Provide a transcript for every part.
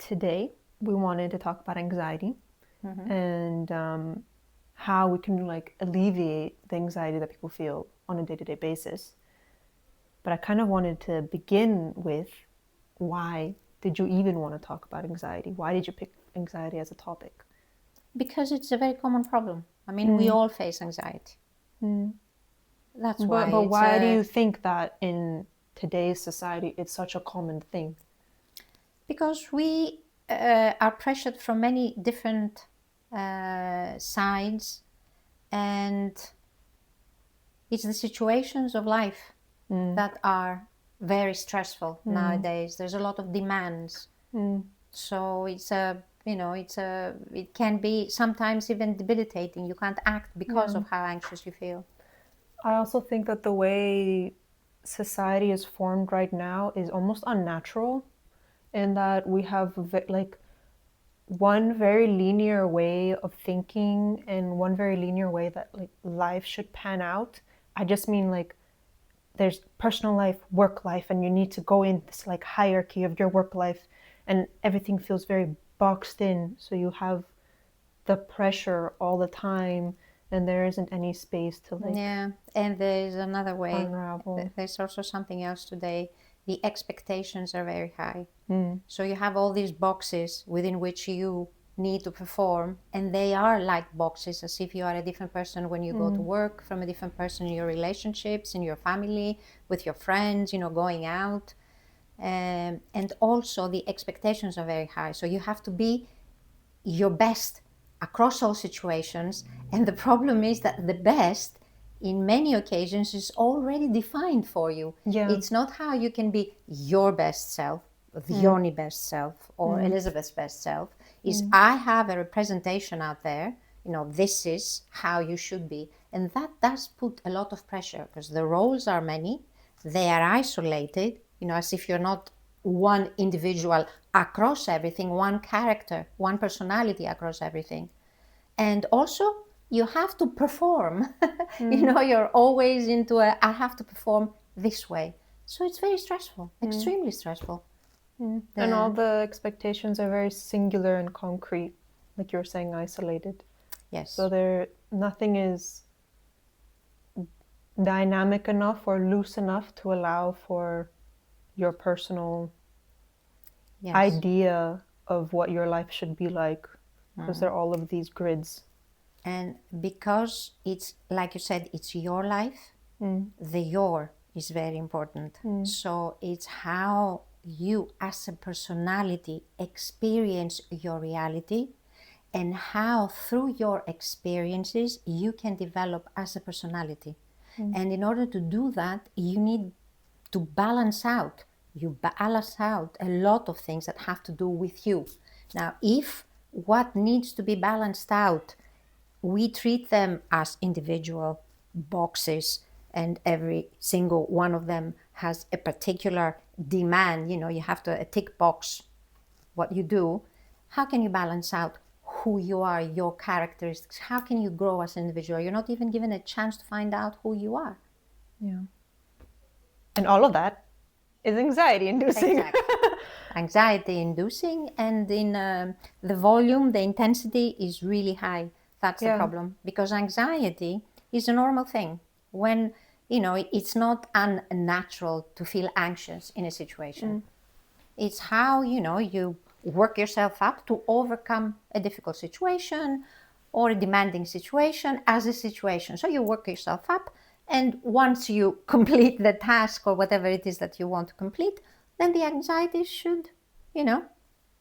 today we wanted to talk about anxiety and how we can like alleviate the anxiety that people feel on a day-to-day basis. But I kind of wanted to begin with, why did you even want to talk about anxiety? Why did you pick anxiety as a topic? Because it's a very common problem. I mean, we all face anxiety. That's why. But why do you think that in today's society it's such a common thing? Because we are pressured from many different sides, and it's the situations of life that are very stressful nowadays. There's a lot of demands, so it can be sometimes even debilitating. You can't act because of how anxious you feel. I also think that the way society is formed right now is almost unnatural, in that we have like one very linear way of thinking and one very linear way that like life should pan out. I just mean like there's personal life, work life, and you need to go in this like hierarchy of your work life, and everything feels very boxed in. So you have the pressure all the time, and there isn't any space to like and there's another way. unravel. There's also something else today. The expectations are very high. So you have all these boxes within which you need to perform, and they are like boxes, as if you are a different person when you go to work, from a different person in your relationships, in your family, with your friends, going out. And also the expectations are very high. So you have to be your best across all situations. And the problem is that the best, in many occasions, is already defined for you. It's not how you can be your best self, Yoni best self, or Elizabeth's best self. Is I have a representation out there, this is how you should be. And that does put a lot of pressure, because the roles are many, they are isolated, as if you're not one individual across everything, one character, one personality across everything. And also, you have to perform. You're always into I have to perform this way. So it's very stressful, extremely stressful. And all the expectations are very singular and concrete, like you were saying, isolated. Yes. So nothing is dynamic enough or loose enough to allow for your personal idea of what your life should be like, because there are all of these grids. And because it's, like you said, it's your life, the your is very important. So it's how you as a personality experience your reality, and how through your experiences you can develop as a personality. And in order to do that, you need to balance out. You balance out a lot of things that have to do with you. Now, if what needs to be balanced out, we treat them as individual boxes, and every single one of them has a particular demand, you have to tick box what you do. How can you balance out who you are, your characteristics? How can you grow as an individual? You're not even given a chance to find out who you are. And all of that is anxiety inducing. Exactly. Anxiety inducing, and in the volume, the intensity is really high. That's the problem, because anxiety is a normal thing. When, it's not unnatural to feel anxious in a situation. It's how, you work yourself up to overcome a difficult situation or a demanding situation as a situation. So you work yourself up, and once you complete the task or whatever it is that you want to complete, then the anxiety should, be reduced.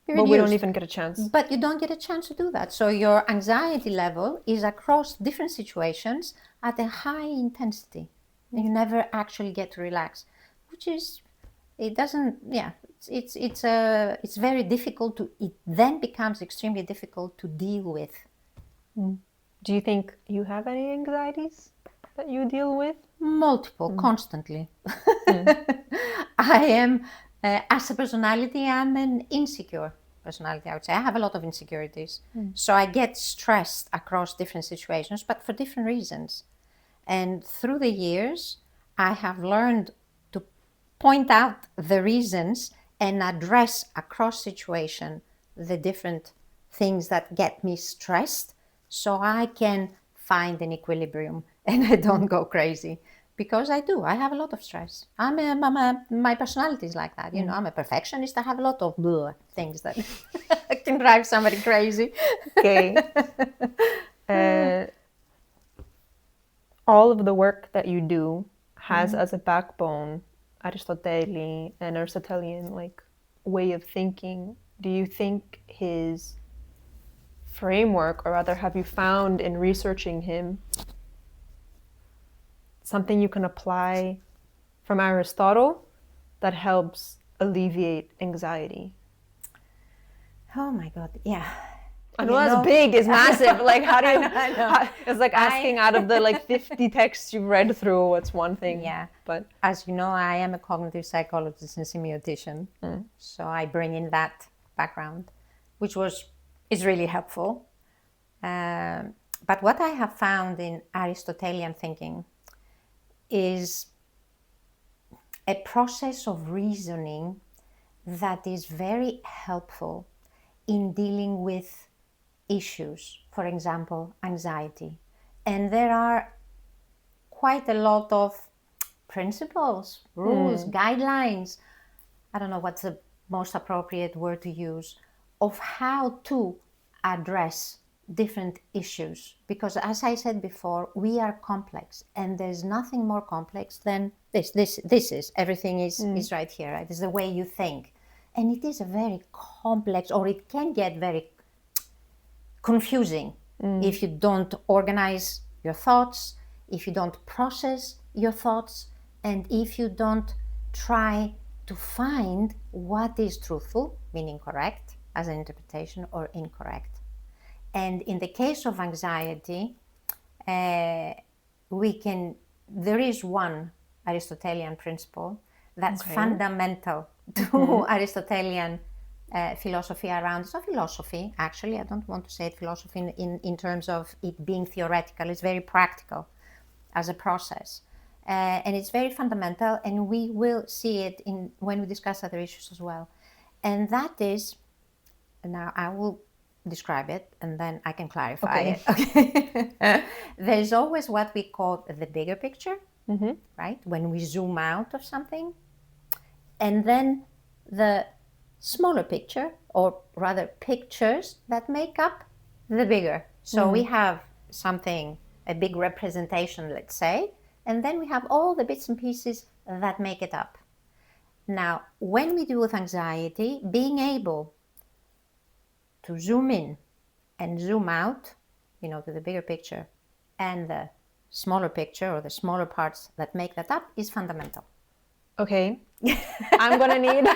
But we don't even get a chance. But you don't get a chance to do that. So your anxiety level is across different situations at a high intensity. You never actually get to relax, which is, it's very difficult it then becomes extremely difficult to deal with. Do you think you have any anxieties that you deal with? Multiple, constantly. I am, as a personality, I'm an insecure personality, I would say. I have a lot of insecurities. So I get stressed across different situations, but for different reasons. And through the years, I have learned to point out the reasons and address across situation the different things that get me stressed so I can find an equilibrium and I don't go crazy. Because I do. I have a lot of stress. My personality is like that. You know, I'm a perfectionist. I have a lot of things that can drive somebody crazy. Okay. All of the work that you do has as a backbone Aristotelian and Aristotelian like way of thinking. Do you think his framework, or rather have you found in researching him something you can apply from Aristotle that helps alleviate anxiety? Oh my God, yeah. I know that's big, it's massive. Like, how do you? I know. It's like asking out of the like 50 texts you've read through, what's one thing? Yeah. But as you know, I am a cognitive psychologist and semiotician, so I bring in that background, which is really helpful. But what I have found in Aristotelian thinking is a process of reasoning that is very helpful in dealing with issues, for example, anxiety. And there are quite a lot of principles, rules, guidelines, I don't know what's the most appropriate word to use, of how to address different issues. Because as I said before, we are complex and there's nothing more complex than this. This is, everything is right here, right? It's the way you think. And it is a very complex, or it can get very confusing if you don't organize your thoughts, if you don't process your thoughts, and if you don't try to find what is truthful, meaning correct as an interpretation, or incorrect. And in the case of anxiety, there is one Aristotelian principle that's fundamental to Aristotelian philosophy around. It's not philosophy, actually. I don't want to say it philosophy in terms of it being theoretical. It's very practical as a process. And it's very fundamental, and we will see it when we discuss other issues as well. And that is, now I will describe it and then I can clarify it. Okay. There's always what we call the bigger picture, right? When we zoom out of something. And then the smaller picture, or rather pictures that make up the bigger. So we have something, a big representation, let's say, and then we have all the bits and pieces that make it up. Now, when we deal with anxiety, being able to zoom in and zoom out, to the bigger picture and the smaller picture, or the smaller parts that make that up, is fundamental. Okay. I'm gonna need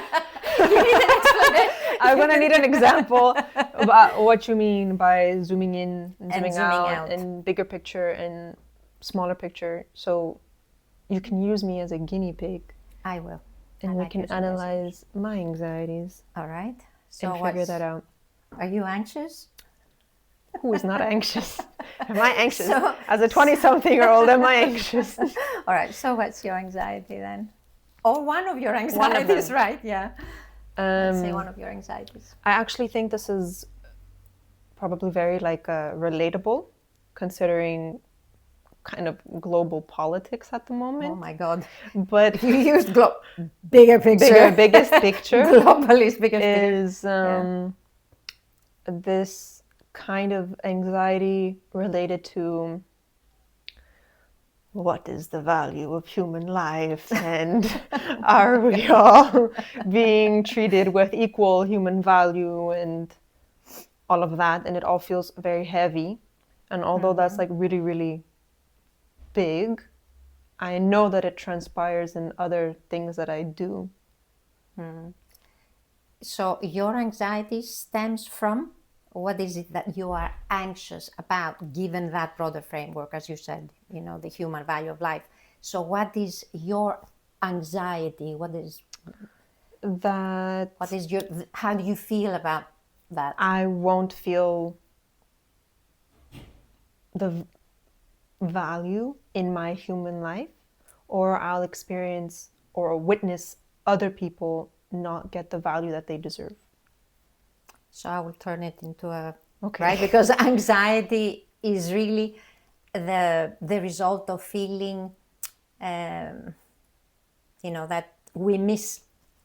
I'm gonna need an example about what you mean by zooming in and zooming out, and bigger picture and smaller picture. So you can use me as a guinea pig. I will. And we can analyze my anxieties. All right. So and figure that out. Are you anxious? Who is not anxious? Am I anxious? As a 20-something-year-old, am I anxious? All right. So what's your anxiety then? Or one of your anxieties, right? Yeah. Let's say one of your anxieties. I actually think this is probably very relatable, considering kind of global politics at the moment. Oh my God! But you used bigger picture. Biggest picture. Globalist biggest is this kind of anxiety related to what is the value of human life, and are we all being treated with equal human value, and all of that. And it all feels very heavy. And although that's really, really big, I know that it transpires in other things that I do. So your anxiety stems from, what is it that you are anxious about, given that broader framework, as you said, the human value of life? So what is your anxiety? How do you feel about that? I won't feel the value in my human life, or I'll experience or witness other people not get the value that they deserve. So I will turn it into a, Okay. right? Because anxiety is really the result of feeling, that we miss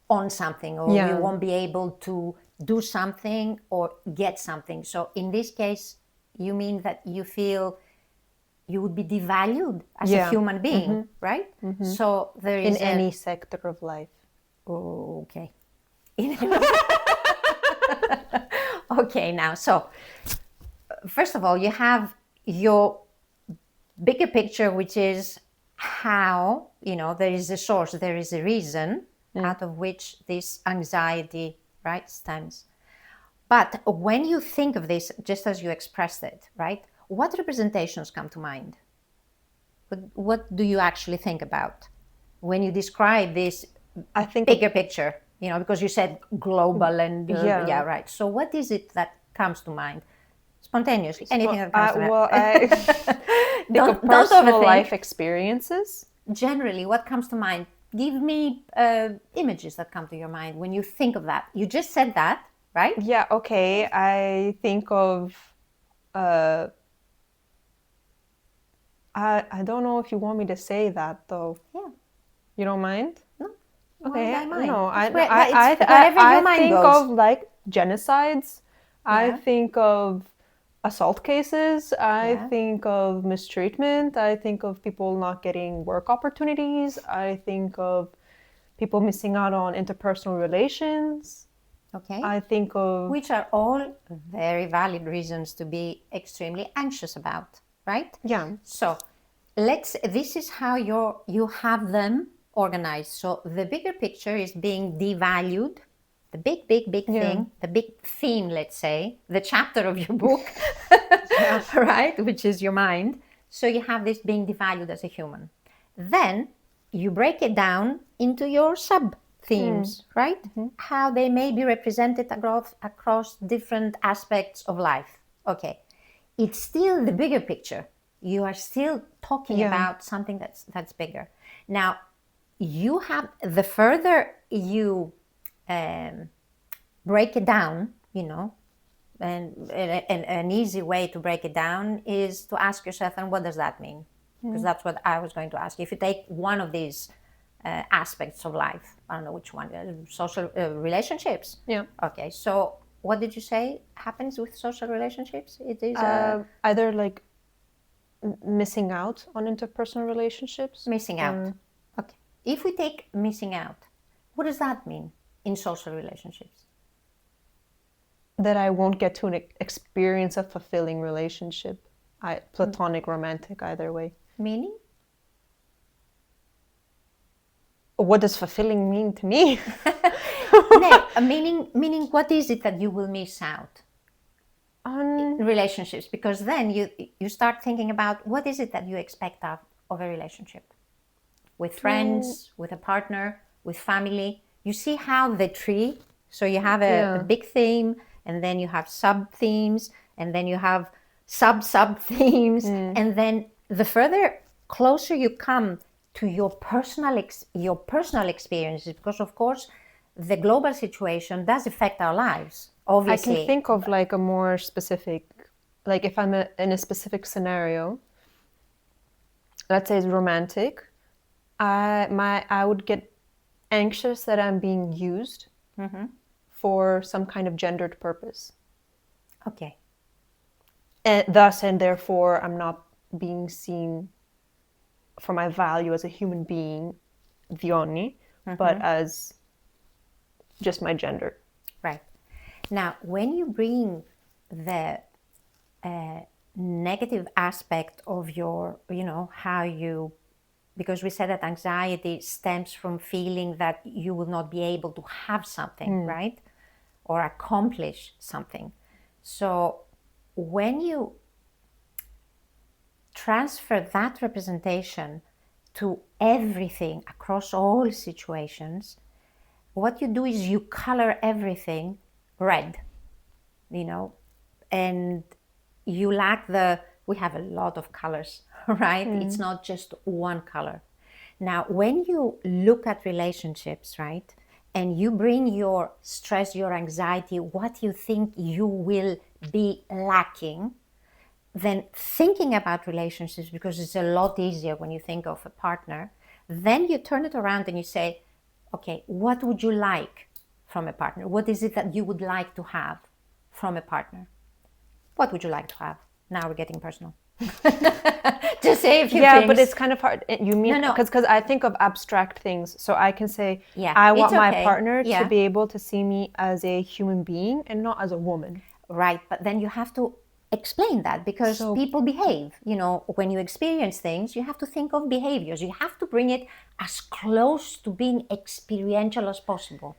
on something, or we won't be able to do something or get something. So in this case, you mean that you feel you would be devalued as a human being, right? So there In is any sector of life. okay. Okay, now, so first of all, you have your bigger picture, which is how, there is a source, there is a reason out of which this anxiety, right, stems. But when you think of this, just as you expressed it, right, what representations come to mind? What do you actually think about when you describe this I think bigger picture? Because you said global and Yeah. right. So what is it that comes to mind spontaneously? Anything that comes to mind. I think Don't of personal overthink. life experiences. Generally, what comes to mind? Give me images that come to your mind when you think of that. You just said that, right? Yeah, okay. I think of I don't know if you want me to say that though. Yeah. You don't mind? No. Okay. Why mind? No, It's wherever your mind think goes. of like genocides. I Yeah. think of assault cases. I Yeah. think of mistreatment. I think of people not getting work opportunities. I think of people missing out on interpersonal relations. Okay. I think of Which are all very valid reasons to be extremely anxious about, right? yeah. So this is how you have them organized. So the bigger picture is being devalued, the big thing, the big theme, let's say, the chapter of your book, right, which is your mind. So you have this being devalued as a human. Then you break it down into your sub themes, right? How they may be represented across different aspects of life. Okay. It's still the bigger picture. You are still talking about something that's bigger. Now, you have, the further you break it down, and an easy way to break it down is to ask yourself, and what does that mean? Because that's what I was going to ask. If you take one of these aspects of life, I don't know which one, social relationships. Yeah. Okay, so what did you say happens with social relationships? It is Either like missing out on interpersonal relationships. missing out. Okay. If we take missing out, what does that mean in social relationships? That I won't get to experience a fulfilling relationship, platonic, romantic, either way. Meaning? What does fulfilling mean to me? No, meaning what is it that you will miss out in relationships? Because then you start thinking about what is it that you expect of a relationship with friends, with a partner, with family. You see how the tree, so you have a big theme, and then you have sub themes, and then you have sub themes, and then the further closer you come to your personal experiences, because of course the global situation does affect our lives, obviously. I can think of like a more specific, like if I'm in a specific scenario, let's say it's romantic, I would get anxious that I'm being used for some kind of gendered purpose. Okay. And thus and therefore I'm not being seen for my value as a human being, Diony, but as just my gender. Right. Now, when you bring the negative aspect of your, how you, because we said that anxiety stems from feeling that you will not be able to have something, right? Or accomplish something. So when you transfer that representation to everything across all situations, what you do is you color everything red, and you lack we have a lot of colors, right? It's not just one color. Now, when you look at relationships, right, and you bring your stress, your anxiety, what you think you will be lacking, then thinking about relationships, because it's a lot easier when you think of a partner, then you turn it around and you say, okay, what would you like from a partner? What is it that you would like to have from a partner? What would you like to have? Now we're getting personal. To say a few things. But it's kind of hard. You mean, No. because I think of abstract things. So I can say, Yeah, I it's want my okay. partner Yeah. to be able to see me as a human being and not as a woman. Right, but then you have to explain that, because people behave. You know, when you experience things, you have to think of behaviors. You have to bring it as close to being experiential as possible.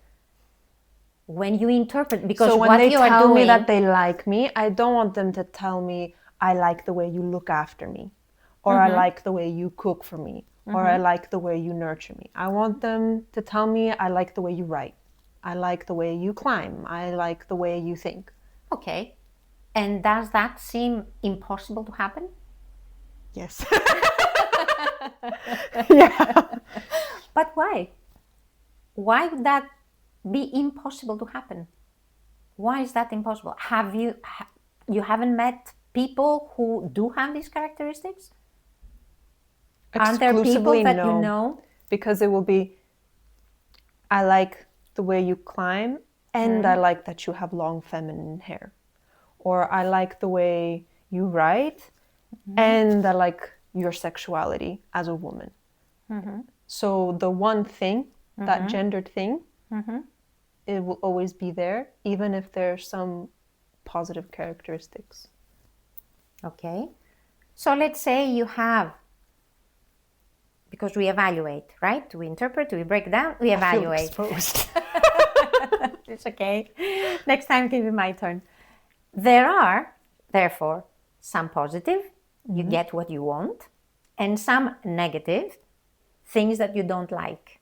When you interpret, because So when what they you are tell me doing, that they like me, I don't want them to tell me, I like the way you look after me, or I like the way you cook for me, or I like the way you nurture me. I want them to tell me, I like the way you write, I like the way you climb, I like the way you think. okay, and does that seem impossible to happen? Yes. Yeah. But why? Why would that be impossible to happen? Why is that impossible? Have you haven't met people who do have these characteristics? Aren't there people that you know? Because it will be, I like the way you climb, and I like that you have long feminine hair. Or I like the way you write, and I like your sexuality as a woman. So the one thing, that gendered thing, it will always be there, even if there's some positive characteristics. Okay. So let's say you have, because we evaluate, right? We interpret, we break down, we evaluate. I feel exposed. It's okay. Next time, give me my turn. There are, therefore, some positive, you get what you want, and some negative, things that you don't like,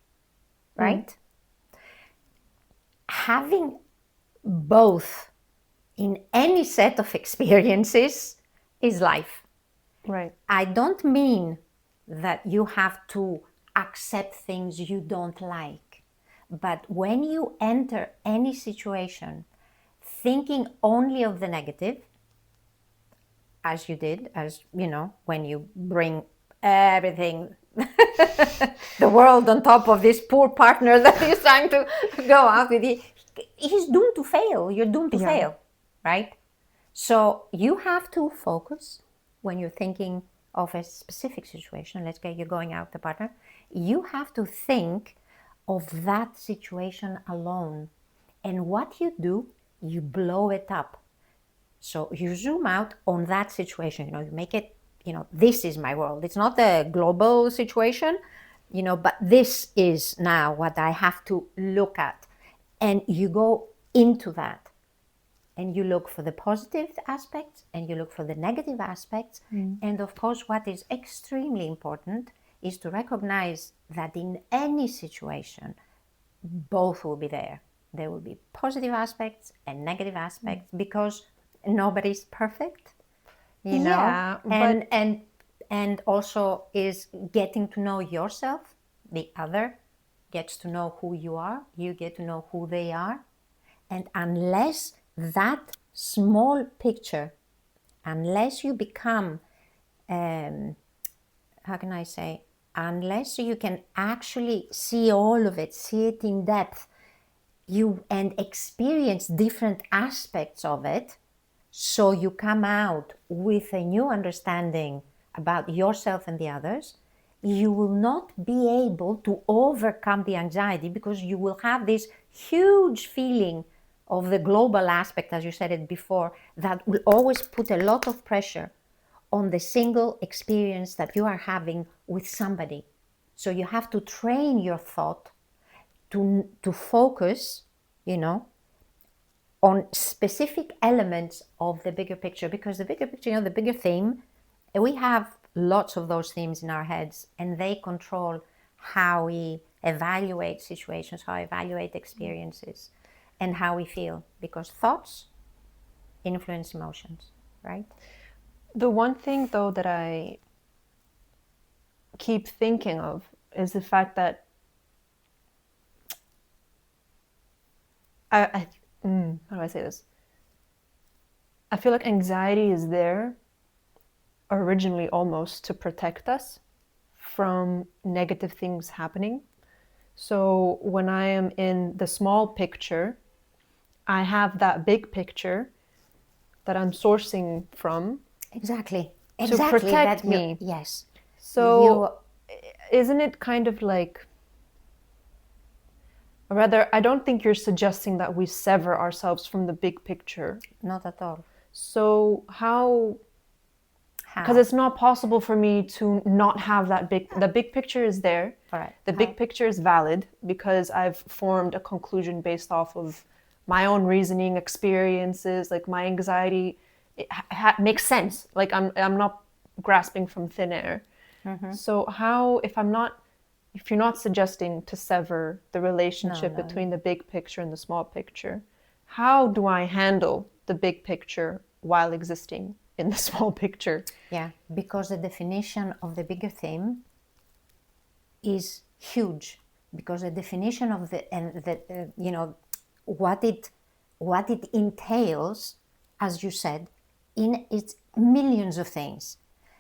right? Having both in any set of experiences is life. Right. I don't mean that you have to accept things you don't like, but when you enter any situation thinking only of the negative, as you did, as you know, when you bring everything, the world on top of this poor partner that is trying to go out with you, he's doomed to fail. You're doomed to fail, right? So you have to focus when you're thinking of a specific situation. Let's say you're going out with a partner. You have to think of that situation alone. And what you do, you blow it up. So you zoom out on that situation, you make it, this is my world. It's not a global situation, but this is now what I have to look at. And you go into that and you look for the positive aspects and you look for the negative aspects. And of course, what is extremely important is to recognize that in any situation, both will be there. There will be positive aspects and negative aspects because nobody's perfect, Yeah, and also is getting to know yourself. The other gets to know who you are. You get to know who they are. And unless that small picture, unless you become, how can I say, unless you can actually see all of it, see it in depth, and experience different aspects of it, so you come out with a new understanding about yourself and the others, you will not be able to overcome the anxiety because you will have this huge feeling of the global aspect, as you said it before, that will always put a lot of pressure on the single experience that you are having with somebody. So you have to train your thought to focus, on specific elements of the bigger picture, because the bigger picture, the bigger theme, we have lots of those themes in our heads, and they control how we evaluate situations, how we evaluate experiences, and how we feel, because thoughts influence emotions, right? The one thing, though, that I keep thinking of is the fact that how do I say this? I feel like anxiety is there originally almost to protect us from negative things happening. So when I am in the small picture, I have that big picture that I'm sourcing from Exactly. to Exactly. protect That you, me. yes. So You, isn't it kind of like, rather, I don't think you're suggesting that we sever ourselves from the big picture. not at all. So how, because How? it's not possible for me to not have the big picture is there. All right. The How? big picture is valid because I've formed a conclusion based off of my own reasoning, experiences, like my anxiety. It makes sense. Like I'm not grasping from thin air. So how, if you're not suggesting to sever the No, relationship no. between the big picture and the small picture, how do I handle the big picture while existing in the small picture? Yeah, because the definition of the bigger theme is huge. Because the definition of the and the what it entails, as you said, in its millions of things.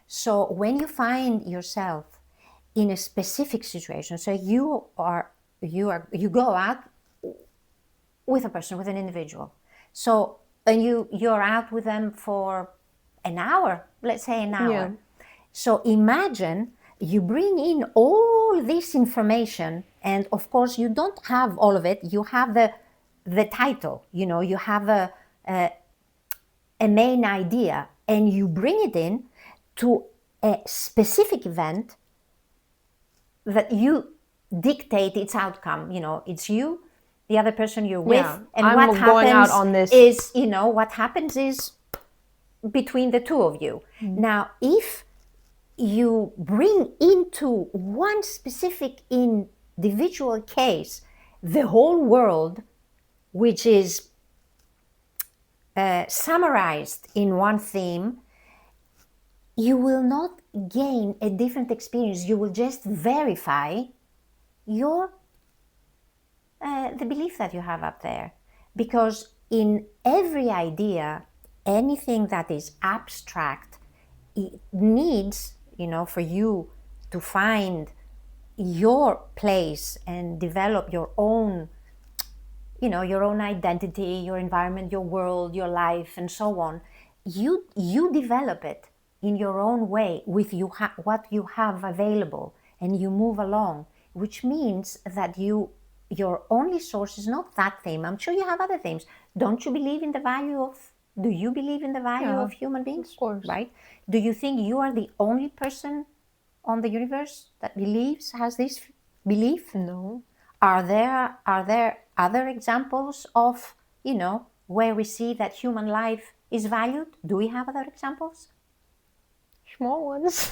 So when you find yourself in a specific situation, so you go out with a person, with an individual. So and you're out with them for an hour, let's say an Yeah. hour. So imagine you bring in all this information, and of course you don't have all of it. You have the title, you have a main idea, and you bring it in to a specific event that you dictate its outcome. It's you, the other person you're with, Yeah. and I'm going out on this. what happens is between the two of you. Now, if you bring into one specific individual case the whole world, which is summarized in one theme, you will not gain a different experience. You will just verify your the belief that you have up there. Because in every idea, anything that is abstract, it needs, for you to find your place and develop your own, your own identity, your environment, your world, your life, and so on. You develop it in your own way with what you have available, and you move along, which means that your only source is not that theme. I'm sure you have other themes. Don't you believe in the value of? Do you believe in the value Yeah, of human of beings? course. Right? Do you think you are the only person on the universe that has this belief? No. Are there other examples of, where we see that human life is valued? Do we have other examples? Small ones.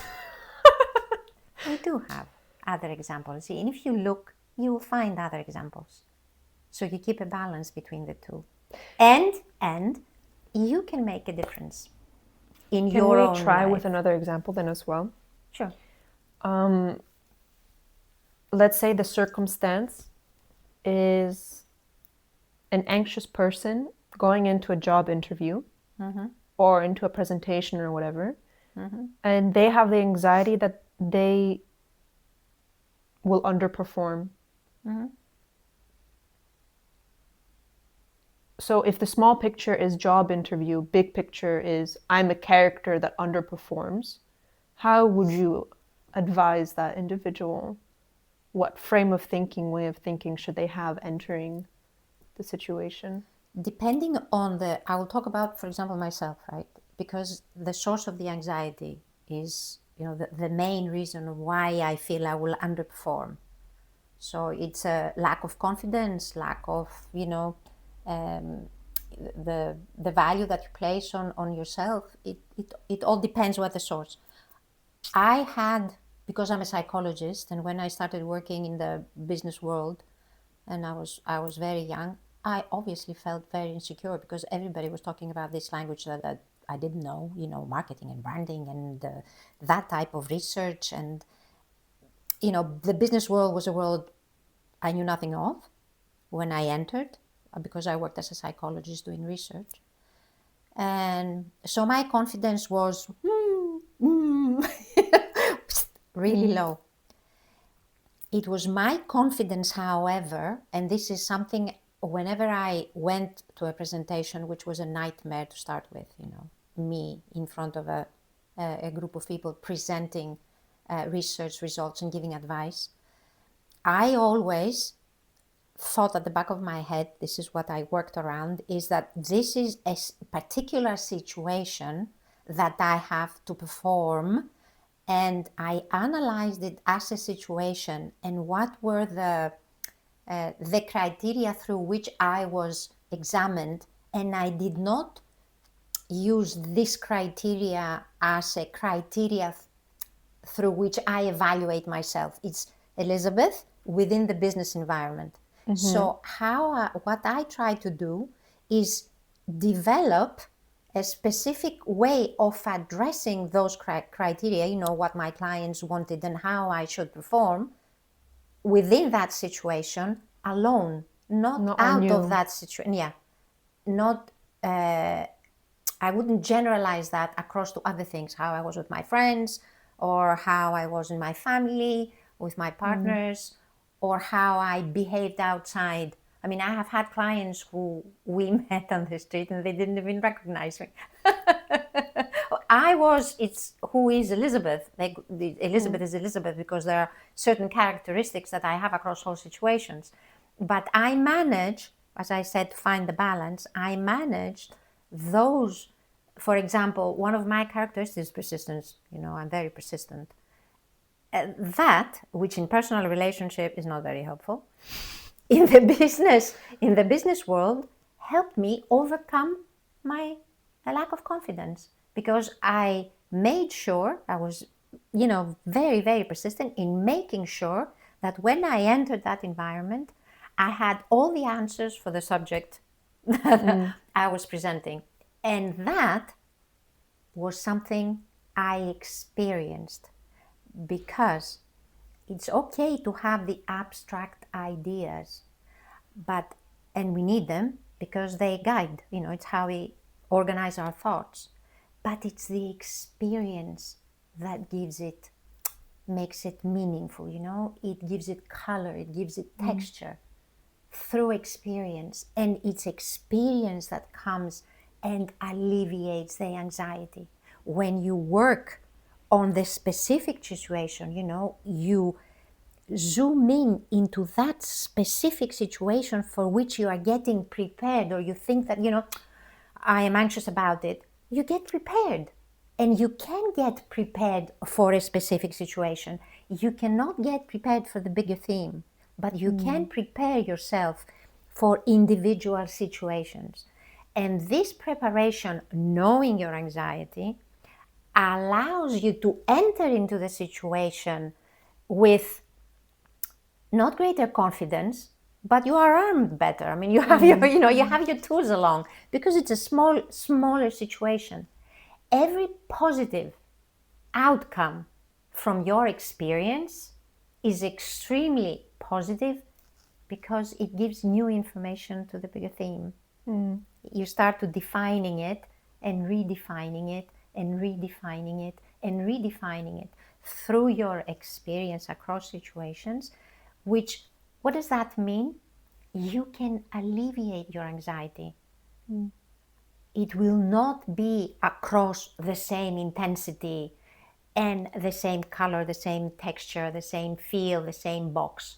We do have other examples. And if you look, you will find other examples. So you keep a balance between the two. And you can make a difference in Can your we own try life. with another example then as well? Sure. Let's say the circumstance is an anxious person going into a job interview or into a presentation or whatever, and they have the anxiety that they will underperform. So if the small picture is job interview, big picture is I'm a character that underperforms, how would you advise that individual? What frame of thinking, way of thinking should they have entering the situation? Depending on I will talk about, for example, myself, right? Because the source of the anxiety is, the main reason why I feel I will underperform. So it's a lack of confidence, lack of, the value that you place on yourself. It all depends what the source. I had, because I'm a psychologist, and when I started working in the business world, and I was very young, I obviously felt very insecure because everybody was talking about this language that I didn't know, marketing and branding and that type of research. And, the business world was a world I knew nothing of when I entered. because I worked as a psychologist doing research. And so my confidence was really low. It was my confidence, however, and this is something whenever I went to a presentation, which was a nightmare to start with, me in front of a group of people presenting research results and giving advice, I always thought at the back of my head, this is what I worked around, is that this is a particular situation that I have to perform, and I analyzed it as a situation and what were the criteria through which I was examined, and I did not use this criteria as a criteria through which I evaluate myself. It's Elizabeth within the business environment. So what I try to do is develop a specific way of addressing those criteria, what my clients wanted and how I should perform within that situation alone, not out of that situation. Yeah, not. I wouldn't generalize that across to other things, how I was with my friends, or how I was in my family, with my partners, or how I behaved outside. I mean, I have had clients who we met on the street and they didn't even recognize me. It's who is Elizabeth? Elizabeth is Elizabeth because there are certain characteristics that I have across all situations. But I manage, as I said, to find the balance. I managed those. For example, one of my characteristics is persistence. I'm very persistent. That, which in personal relationship is not very helpful, in the business world, helped me overcome my lack of confidence, because I made sure I was, very, very persistent in making sure that when I entered that environment, I had all the answers for the subject that I was presenting. And that was something I experienced, because it's okay to have the abstract ideas, and we need them because they guide, it's how we organize our thoughts. But it's the experience that makes it meaningful, it gives it color, it gives it texture through experience. And it's experience that comes and alleviates the anxiety. When you work on the specific situation, you zoom into that specific situation for which you are getting prepared, or you think that, I am anxious about it. You get prepared, and you can get prepared for a specific situation. You cannot get prepared for the bigger theme, but you can prepare yourself for individual situations. And this preparation, knowing your anxiety, allows you to enter into the situation with not greater confidence, but you are armed better. I mean, you have you have your tools along, because it's a smaller situation. Every positive outcome from your experience is extremely positive, because it gives new information to the bigger theme. You start to defining it and redefining it and redefining it and redefining it through your experience across situations, which, what does that mean? You can alleviate your anxiety. It will not be across the same intensity and the same color, the same texture, the same feel, the same box,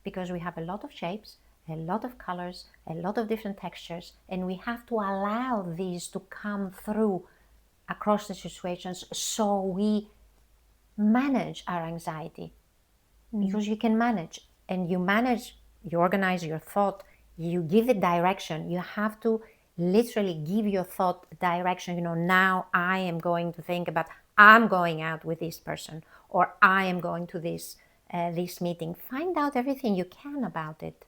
because we have a lot of shapes, a lot of colors, a lot of different textures, and we have to allow these to come through across the situations, so we manage our anxiety. Because you can manage, and you organize your thought, you give it direction. You have to literally give your thought direction. Now I am going to think about, I'm going out with this person, or I am going to this meeting. Find out everything you can about it.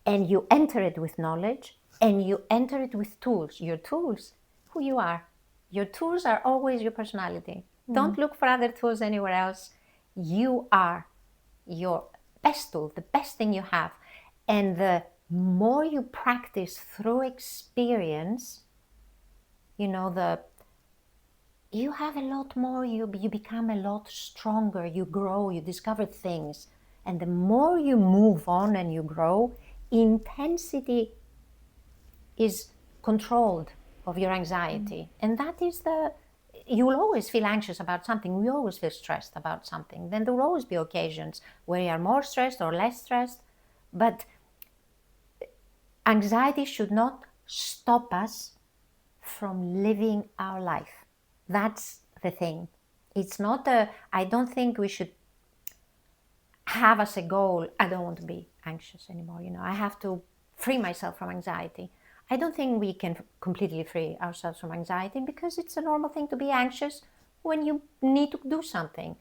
And you enter it with knowledge, and you enter it with tools. Your tools, who you are. Your tools are always your personality. Don't look for other tools anywhere else. You are your best tool, the best thing you have. And the more you practice through experience, you have a lot more, you become a lot stronger, you grow, you discover things. And the more you move on and you grow, intensity is controlled of your anxiety. And that is you will always feel anxious about something. We always feel stressed about something. Then there will always be occasions where you are more stressed or less stressed. But anxiety should not stop us from living our life. That's the thing. It's not I don't think we should have as a goal, I don't want to be anxious anymore. I have to free myself from anxiety. I don't think we can completely free ourselves from anxiety because it's a normal thing to be anxious when you need to do something.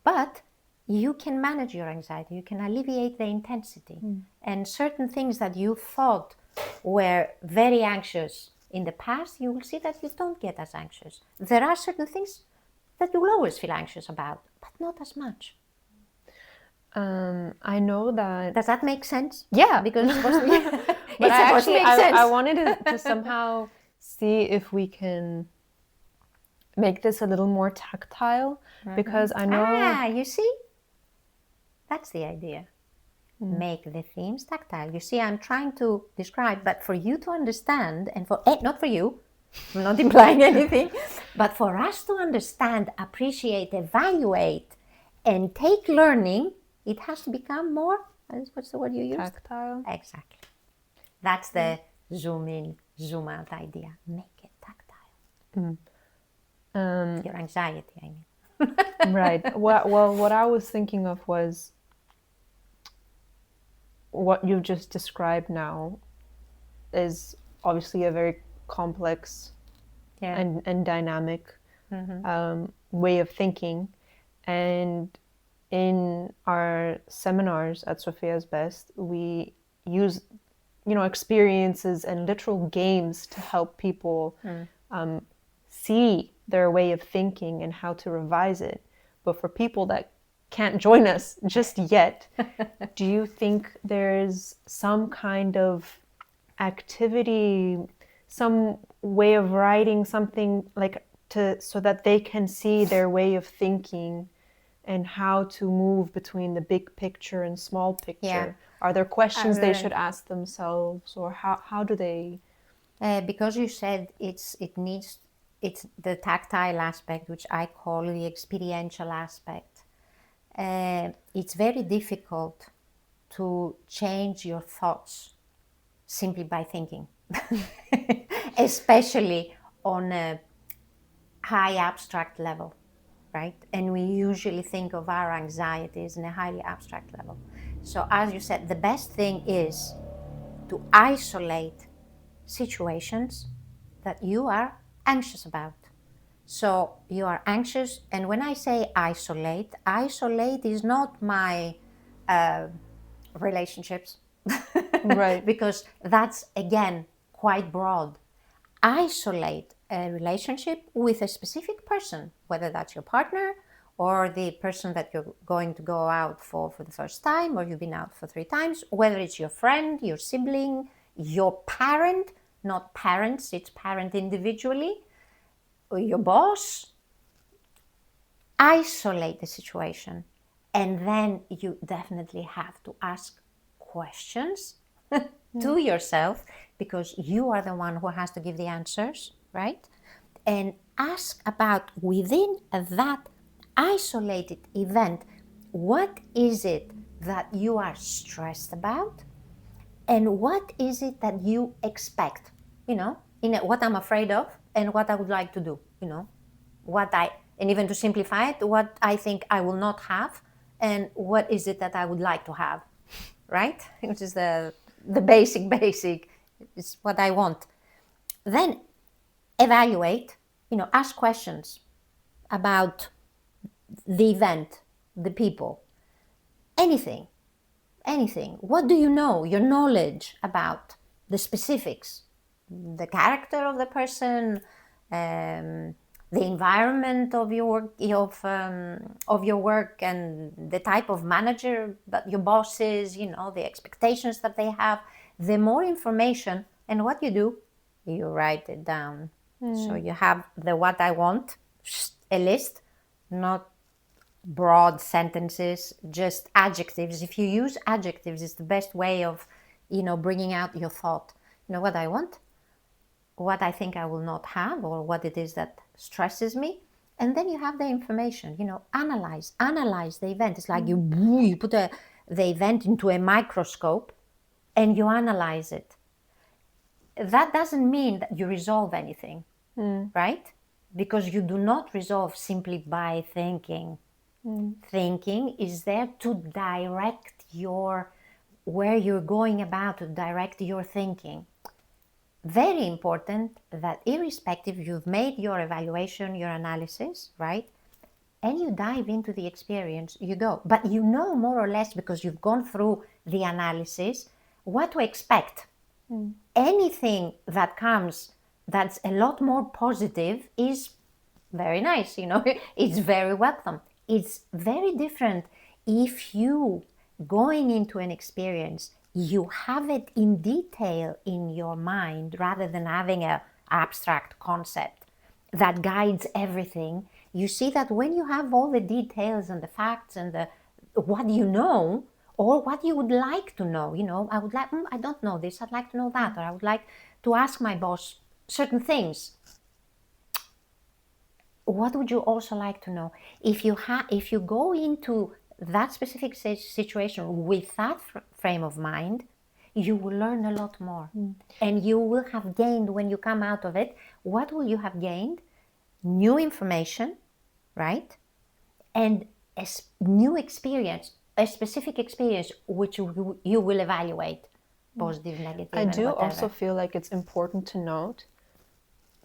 But you can manage your anxiety. You can alleviate the intensity. And certain things that you thought were very anxious in the past, you will see that you don't get as anxious. There are certain things that you will always feel anxious about, but not as much. I know that. Does that make sense? Yeah, because it's supposed to be. But it's supposed to make sense. I wanted to somehow see if we can make this a little more tactile, because I know. You see, that's the idea. Make the themes tactile. You see, I'm trying to describe, but for you to understand, and not for you, I'm not implying anything, but for us to understand, appreciate, evaluate, and take learning, it has to become more, what's the word you used? Tactile. Exactly. That's the zoom in, zoom out idea. Make it tactile. Your anxiety, I mean. Right. Well, what I was thinking of was what you've just described now is obviously a very complex and dynamic way of thinking. And in our seminars at Sophia's Best, we use, experiences and literal games to help people see their way of thinking and how to revise it. But for people that can't join us just yet, do you think there's some kind of activity, some way of writing something so that they can see their way of thinking and how to move between the big picture and small picture? Yeah. Are there questions they should ask themselves, or how do they? Because you said it's the tactile aspect, which I call the experiential aspect. It's very difficult to change your thoughts simply by thinking, especially on a high abstract level, right? And we usually think of our anxieties in a highly abstract level. So as you said, the best thing is to isolate situations that you are anxious about. So you are anxious, and when I say isolate is not my relationships, Right? Because that's, again, quite broad. Isolate a relationship with a specific person, whether that's your partner or the person that you're going to go out for the first time, or you've been out for 3 times, whether it's your friend, your sibling, your parent, not parents, it's parent individually, or your boss. Isolate the situation, and then you definitely have to ask questions to yourself, because you are the one who has to give the answers, right? And ask about, within that isolated event, what is it that you are stressed about, and what is it that you expect, what I'm afraid of and what I would like to do, and even to simplify it, what I think I will not have and what is it that I would like to have, right? Which is the basic, is what I want. Then evaluate, ask questions about the event, the people, anything. What do you know? Your knowledge about the specifics, the character of the person, the environment of your work, and the type of manager that your boss is, the expectations that they have. The more information, and what you do, you write it down. So you have the what I want, a list, not broad sentences, just adjectives. If you use adjectives, it's the best way of, bringing out your thought. What I want, what I think I will not have, or what it is that stresses me. And then you have the information, analyze the event. It's like you put the event into a microscope and you analyze it. That doesn't mean that you resolve anything, right? Because you do not resolve simply by thinking. Thinking is there to direct where you're going about, to direct your thinking. Very important that irrespective, you've made your evaluation, your analysis, right? And you dive into the experience, you go. But you know more or less, because you've gone through the analysis, what to expect. Anything that comes that's a lot more positive is very nice, it's very welcome. It's very different if you, going into an experience, you have it in detail in your mind rather than having an abstract concept that guides everything. You see that when you have all the details and the facts and what you know, or what you would like to know, I would like, I don't know this, I'd like to know that, or I would like to ask my boss certain things. What would you also like to know? If you go into that specific situation with that frame of mind, you will learn a lot more. And you will have gained, when you come out of it, what will you have gained? New information, right? And a new experience, a specific experience, which you will evaluate, positive, negative, I and do whatever. also feel like it's important to note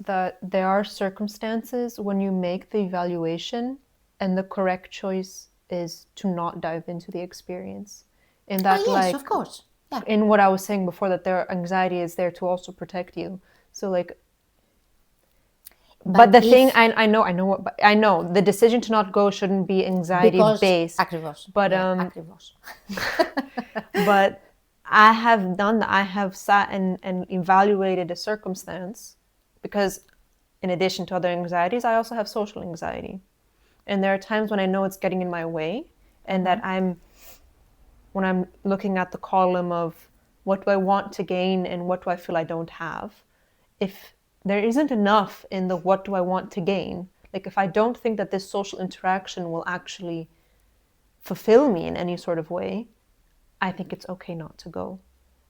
that there are circumstances when you make the evaluation and the correct choice is to not dive into the experience. And that, Oh yes, of course. Yeah. In what I was saying before, that their anxiety is there to also protect you. So but the thing, I know the decision to not go shouldn't be anxiety based. Ακριβώς. But Ακριβώς. but I have done that. I have sat and evaluated a circumstance, because in addition to other anxieties, I also have social anxiety. And there are times when I know it's getting in my way, and that when I'm looking at the column of what do I want to gain and what do I feel I don't have, if there isn't enough in the what do I want to gain, like if I don't think that this social interaction will actually fulfill me in any sort of way, I think it's okay not to go.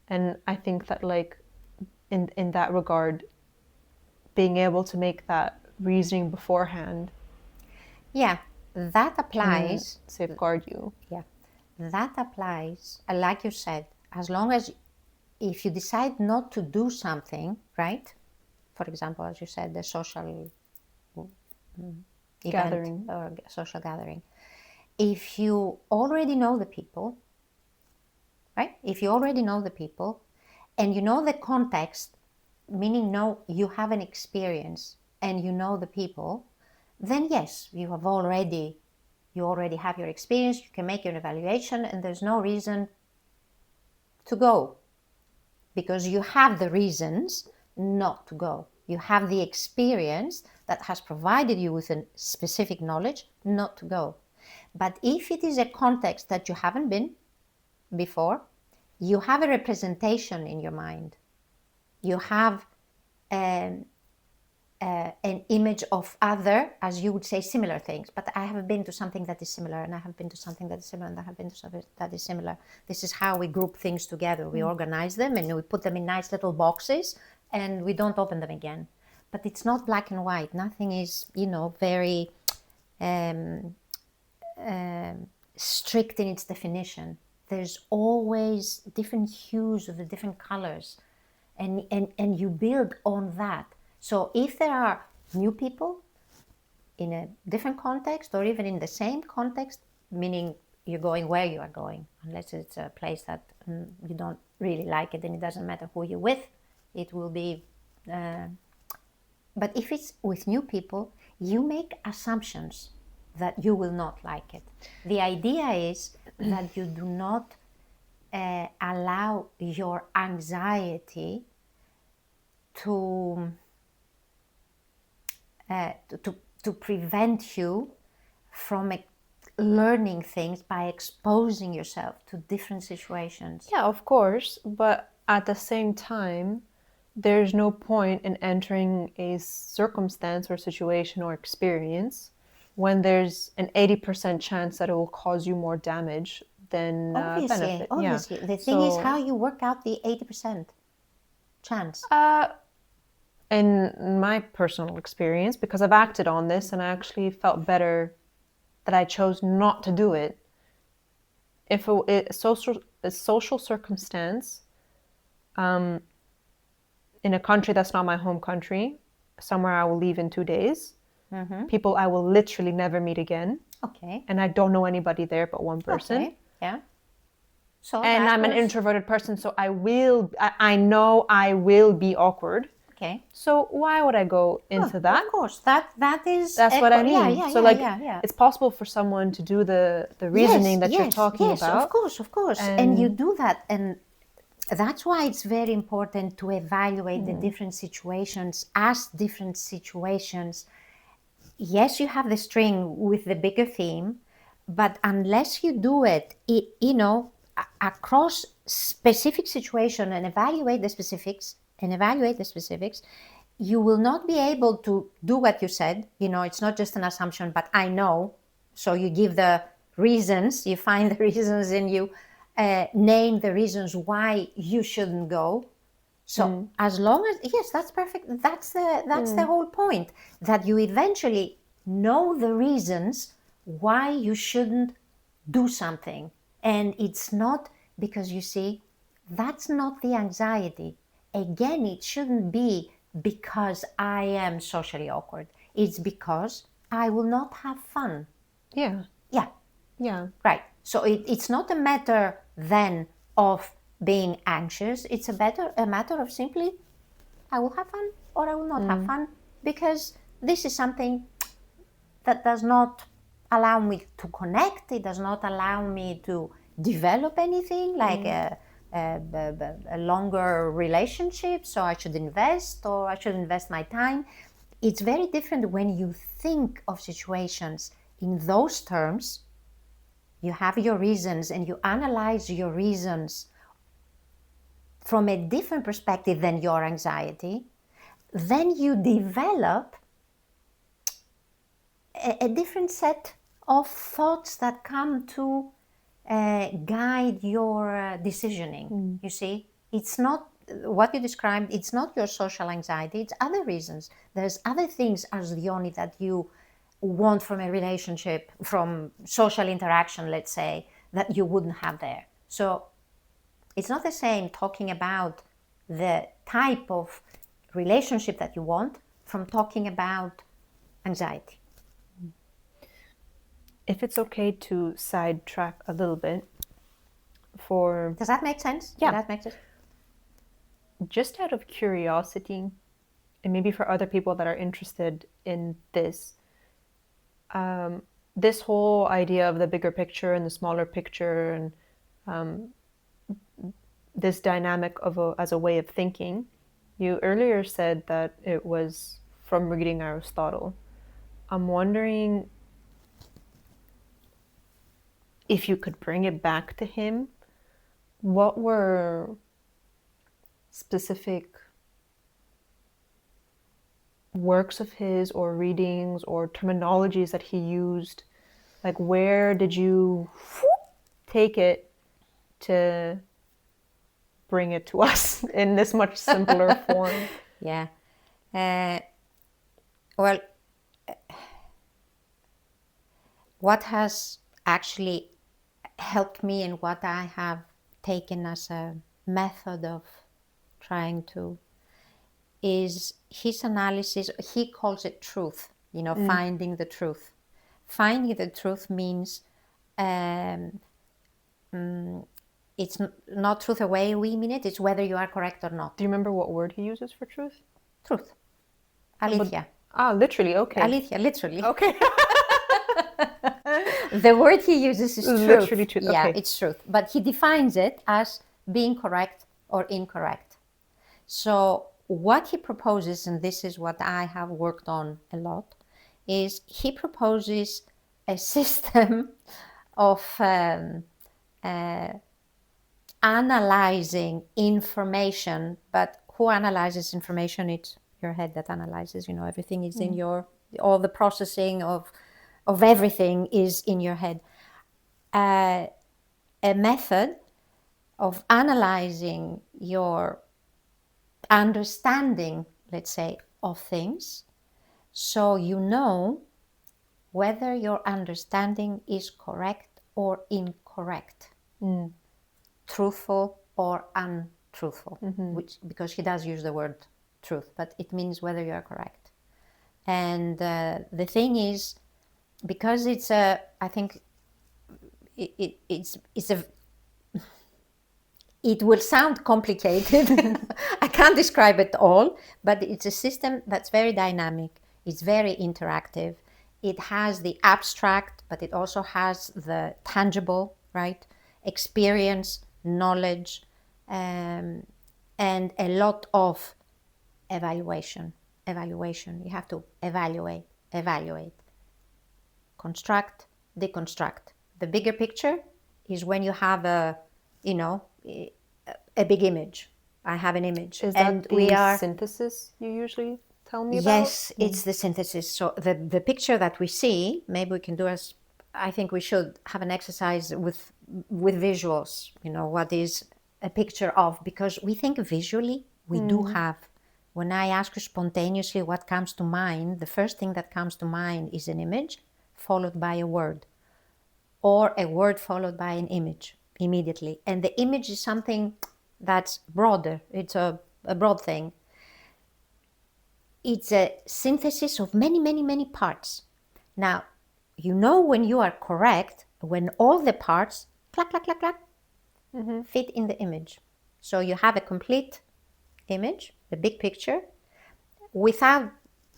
And I think that in that regard, being able to make that reasoning beforehand, yeah, that applies. Safeguard you. Yeah, that applies. Like you said, as long as if you decide not to do something, right? For example, as you said, the social Gathering or social gathering. If you already know the people, right? If you already know the people, and you know the context, meaning you have an experience and you know the people, then yes, you already have your experience, you can make your evaluation, and there's no reason to go, because you have the reasons not to go. You have the experience that has provided you with a specific knowledge not to go. But if it is a context that you haven't been before, you have a representation in your mind. You have an image of other, as you would say, similar things. But I have been to something that is similar, and I have been to something that is similar, and I have been to something that is similar. This is how we group things together. We organize them and we put them in nice little boxes, and we don't open them again. But it's not black and white. Nothing is, very strict in its definition. There's always different hues of the different colors, and you build on that. So if there are new people in a different context, or even in the same context, meaning you're going where you are going, unless it's a place that you don't really like it, then it doesn't matter who you're with, it will be... But if it's with new people, you make assumptions that you will not like it. The idea is that you do not allow your anxiety to prevent you from learning things by exposing yourself to different situations. Yeah, of course, but at the same time, there's no point in entering a circumstance or situation or experience when there's an 80% chance that it will cause you more damage than benefit. Obviously. Yeah. The thing is how you work out the 80% chance. In my personal experience, because I've acted on this and I actually felt better that I chose not to do it. If a social circumstance in a country that's not my home country, somewhere I will leave in 2 days, people I will literally never meet again. Okay. And I don't know anybody there but one person. Okay. Yeah. So and I'm an introverted person, so I know I will be awkward. Okay. So why would I go into that? Of course, that's what I mean. Yeah. It's possible for someone to do the reasoning that you're talking about. Yes, of course. And you do that, and that's why it's very important to evaluate the different situations as different situations. Yes, you have the string with the bigger theme, but unless you do it, across specific situation and evaluate the specifics, you will not be able to do what you said. It's not just an assumption, but I know. So you give the reasons, you find the reasons, and you name the reasons why you shouldn't go. So as long as, yes, that's perfect. That's the whole point, that you eventually know the reasons why you shouldn't do something. And it's not because, you see, that's not the anxiety. Again, it shouldn't be because I am socially awkward. It's because I will not have fun. Yeah. Right. So it's not a matter then of being anxious. It's a matter of simply, I will have fun or I will not have fun, because this is something that does not allow me to connect. It does not allow me to develop anything like a longer relationship. So I should invest, or I should invest my time. It's very different when you think of situations in those terms. You have your reasons and you analyze your reasons from a different perspective than your anxiety. Then you develop a different set of thoughts that come to guide your decisioning. You see, it's not what you described, it's not your social anxiety, it's other reasons. There's other things, Aristotelian, that you want from a relationship, from social interaction, let's say, that you wouldn't have there. So it's not the same talking about the type of relationship that you want from talking about anxiety. If it's okay to sidetrack a little bit Does that make sense? Yeah. That makes sense. Just out of curiosity, and maybe for other people that are interested in this, this whole idea of the bigger picture and the smaller picture, and this dynamic as a way of thinking, you earlier said that it was from reading Aristotle. I'm wondering if you could bring it back to him. What were specific works of his or readings or terminologies that he used? Like, where did you take it to bring it to us in this much simpler form? Yeah. Well, what has actually helped me and what I have taken as a method of trying to is his analysis. He calls it truth, finding the truth. Finding the truth means it's not truth the way we mean it, it's whether you are correct or not. Do you remember what word he uses for truth? Truth. Aletheia. Literally, okay. Aletheia, literally. Okay. The word he uses is truth. Literally truth. Yeah, Okay. it's truth. But he defines it as being correct or incorrect. So what he proposes, and this is what I have worked on a lot, is he proposes a system of analyzing information. But who analyzes information? It's your head that analyzes. You know, everything is in your, all the processing of everything is in your head. A method of analyzing your understanding, let's say, of things, so you know whether your understanding is correct or incorrect, truthful or untruthful, which, because he does use the word truth, but it means whether you are correct. And the thing is, because it's a, I think it's a, it will sound complicated. I can't describe it all, but it's a system that's very dynamic. It's very interactive. It has the abstract, but it also has the tangible, right? Experience, knowledge, and a lot of evaluation. You have to evaluate, construct, deconstruct. The bigger picture is when you have a, you know, a big image. I have an image. Is and that the we are synthesis you usually tell me about? Yes, it's the synthesis. So the picture that we see, maybe we can do as, I think we should have an exercise with visuals, you know, what is a picture of, because we think visually, we do have. When I ask you spontaneously what comes to mind, the first thing that comes to mind is an image followed by a word, or a word followed by an image immediately. And the image is something that's broader. It's a broad thing. It's a synthesis of many, many, many parts. Now, you know when you are correct, when all the parts, clack, clack, clack, clack, fit in the image. So you have a complete image, the big picture, without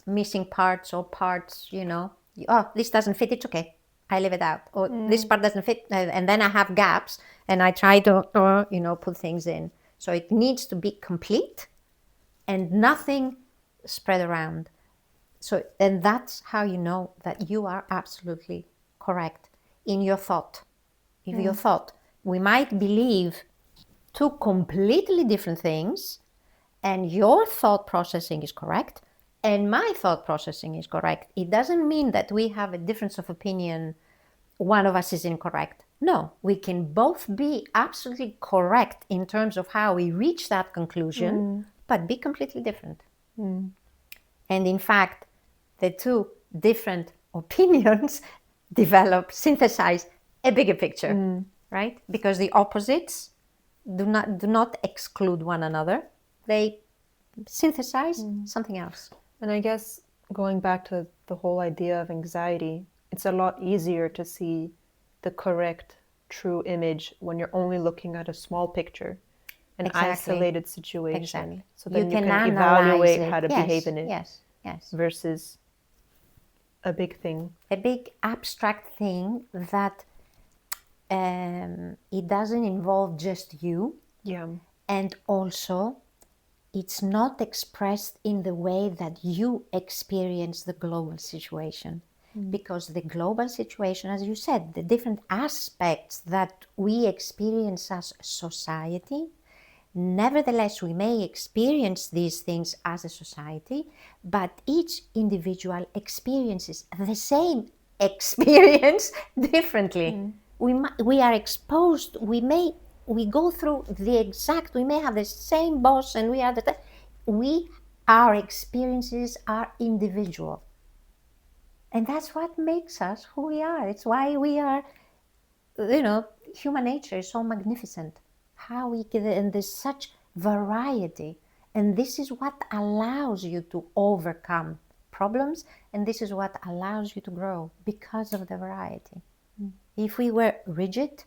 missing parts or parts, you know, oh, this doesn't fit, it's okay, I leave it out. Or this part doesn't fit, and then I have gaps, and I try to, you know, put things in. So it needs to be complete and nothing spread around. So, and that's how you know that you are absolutely correct in your thought. If your thought, we might believe two completely different things, and your thought processing is correct, and my thought processing is correct. It doesn't mean that we have a difference of opinion, one of us is incorrect. No, we can both be absolutely correct in terms of how we reach that conclusion, but be completely different. And in fact, the two different opinions synthesize a bigger picture, right? Because the opposites do not exclude one another. They synthesize something else. And I guess going back to the whole idea of anxiety, it's a lot easier to see the correct, true image when you're only looking at a small picture, an isolated situation. Exactly. So then you can analyze evaluate it. how to behave in it. Yes. Versus a big thing. A big abstract thing that it doesn't involve just you. Yeah. And also, it's not expressed in the way that you experience the global situation. Because the global situation, as you said, the different aspects that we experience as society, nevertheless, we may experience these things as a society, but each individual experiences the same experience differently. We are exposed, we go through we may have the same boss, and our experiences are individual. And that's what makes us who we are. It's why we are, you know, human nature is so magnificent. How we can, and there's such variety. And this is what allows you to overcome problems, and this is what allows you to grow, because of the variety. If we were rigid,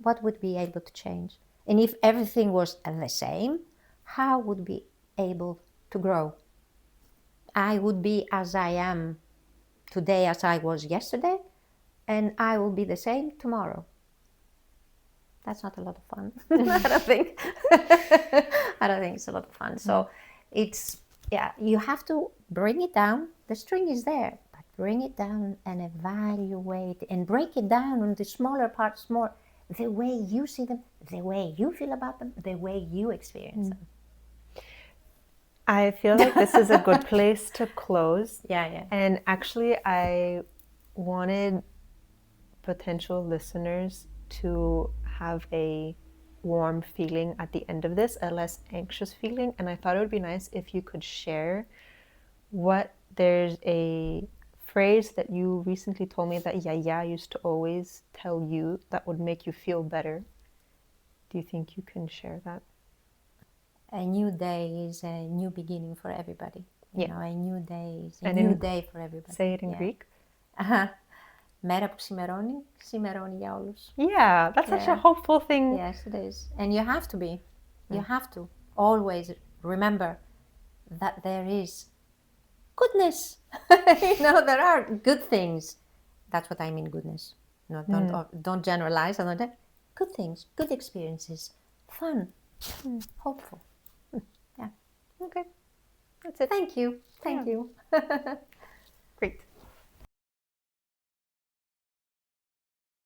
what would be able to change? And if everything was the same, how would we be able to grow? I would be as I am today as I was yesterday, and I will be the same tomorrow. That's not a lot of fun. I don't think. I don't think it's a lot of fun. So it's, yeah, you have to bring it down. The string is there, but bring it down and evaluate and break it down into smaller parts, more the way you see them, the way you feel about them, the way you experience them. I feel like this is a good place to close. Yeah. And actually, I wanted potential listeners to have a warm feeling at the end of this, a less anxious feeling. And I thought it would be nice if you could share there's a phrase that you recently told me that Yaya used to always tell you that would make you feel better. Do you think you can share that? A new day is a new beginning for everybody. You know, a new day is a new day for everybody. Say it in Greek. Μέρα που ξημερώνει, ξημερώνει για όλους. Yeah, that's such a hopeful thing. Yes, it is. And you have to be. You have to always remember that there is goodness. There are good things. That's what I mean, goodness. No, don't generalize. Good things, good experiences, fun, hopeful. Yeah. Okay, that's it. Thank you. Thank you. Great.